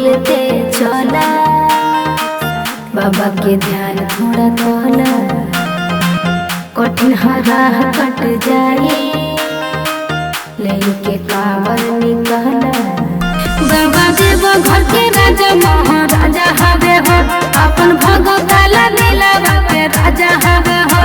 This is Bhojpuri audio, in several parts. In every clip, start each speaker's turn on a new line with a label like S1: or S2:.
S1: बोलते चला, बाबा के ध्यान थोड़ा तोला, कठिन राह कट जाए लेके कावर निकला। बाबा देव घर के राजा महाराजा हवे हो, अपन भगताला दिलावा के राजा हवे हो।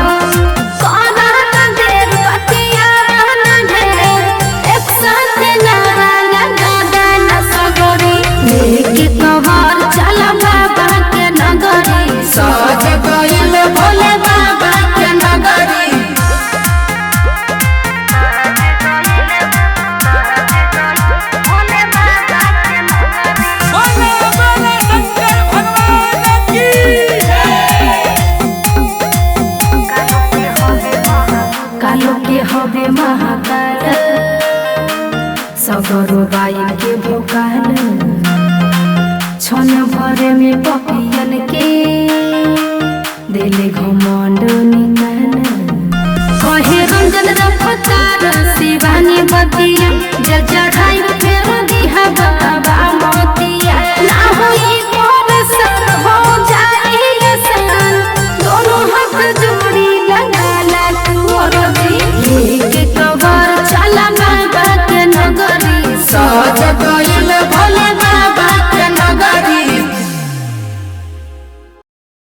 S1: चला बाबा के नगरी,
S2: सज गइल भोले बाबा के नगरी। बोले बोले शंकर भगवान की
S1: कालो के हवे महाकाल, सगरो बाई के भोकाल, छन भरे में पपियन के दिले घमंड निकाल। कहे रंजन